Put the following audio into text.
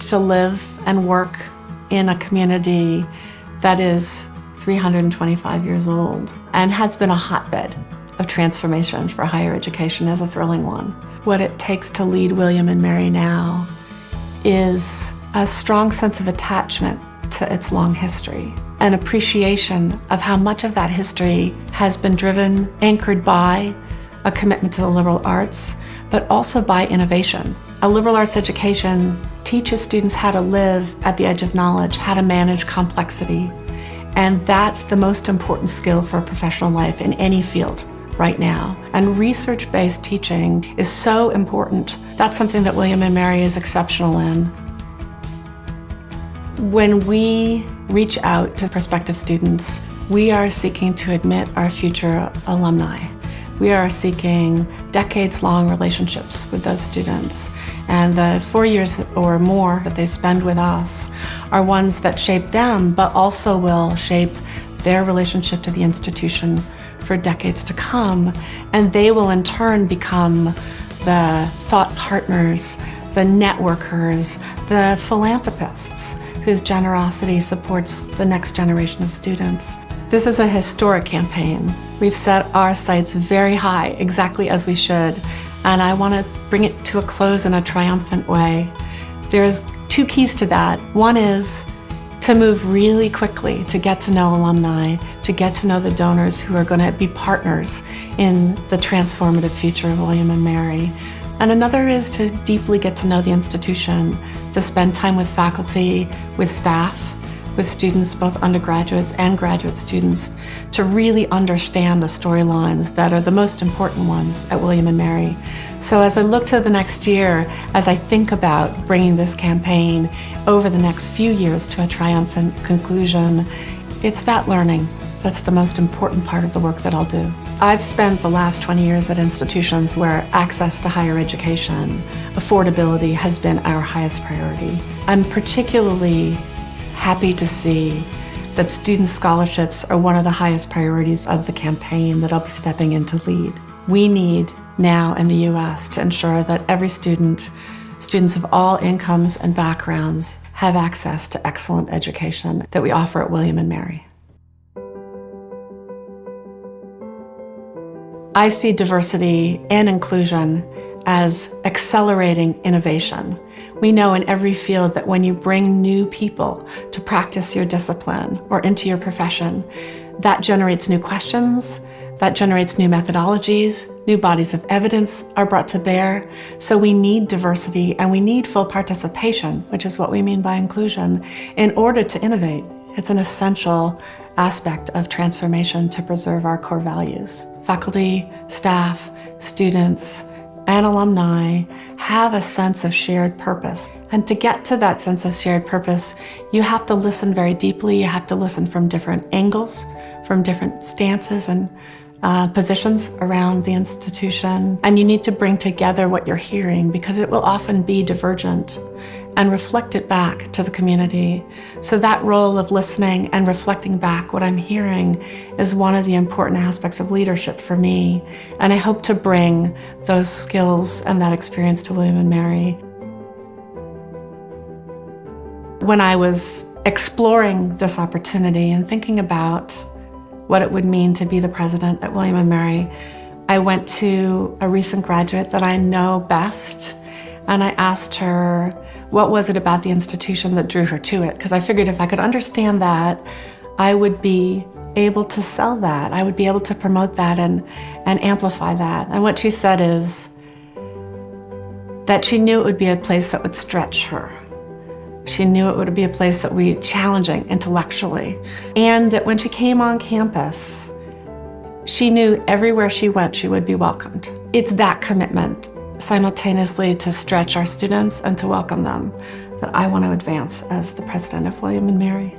to live and work in a community that is 325 years old and has been a hotbed of transformation for higher education is a thrilling one. What it takes to lead William and Mary now is a strong sense of attachment to its long history, an appreciation of how much of that history has been driven, anchored by a commitment to the liberal arts, but also by innovation. A liberal arts education teaches students how to live at the edge of knowledge, how to manage complexity, and that's the most important skill for a professional life in any field right now. And research-based teaching is so important. That's something that William and Mary is exceptional in. When we reach out to prospective students, we are seeking to admit our future alumni. We are seeking decades-long relationships with those students. And the 4 years or more that they spend with us are ones that shape them, but also will shape their relationship to the institution for decades to come. And they will in turn become the thought partners, the networkers, the philanthropists whose generosity supports the next generation of students. This is a historic campaign. We've set our sights very high, exactly as we should, and I want to bring it to a close in a triumphant way. There's two keys to that. One is to move really quickly to get to know alumni, to get to know the donors who are going to be partners in the transformative future of William and Mary. And another is to deeply get to know the institution, to spend time with faculty, with staff, with students, both undergraduates and graduate students, to really understand the storylines that are the most important ones at William and Mary. So as I look to the next year, as I think about bringing this campaign over the next few years to a triumphant conclusion, it's that learning that's the most important part of the work that I'll do. I've spent the last 20 years at institutions where access to higher education, affordability has been our highest priority. I'm particularly happy to see that student scholarships are one of the highest priorities of the campaign that I'll be stepping in to lead. We need now in the US to ensure that every students of all incomes and backgrounds have access to excellent education that we offer at William and Mary. I see diversity and inclusion as accelerating innovation. We know in every field that when you bring new people to practice your discipline or into your profession, that generates new questions, that generates new methodologies, new bodies of evidence are brought to bear. So we need diversity and we need full participation, which is what we mean by inclusion, in order to innovate. It's an essential aspect of transformation to preserve our core values. Faculty, staff, students, and alumni have a sense of shared purpose. And to get to that sense of shared purpose, you have to listen very deeply. You have to listen from different angles, from different stances and positions around the institution. And you need to bring together what you're hearing because it will often be divergent and reflect it back to the community. So that role of listening and reflecting back what I'm hearing is one of the important aspects of leadership for me. And I hope to bring those skills and that experience to William and Mary. When I was exploring this opportunity and thinking about what it would mean to be the president at William and Mary, I went to a recent graduate that I know best, and I asked her, what was it about the institution that drew her to it? Because I figured if I could understand that, I would be able to sell that. I would be able to promote that and amplify that. And what she said is that she knew it would be a place that would stretch her. She knew it would be a place that would be challenging intellectually. And that when she came on campus, she knew everywhere she went, she would be welcomed. It's that commitment simultaneously to stretch our students and to welcome them that I want to advance as the president of William and Mary.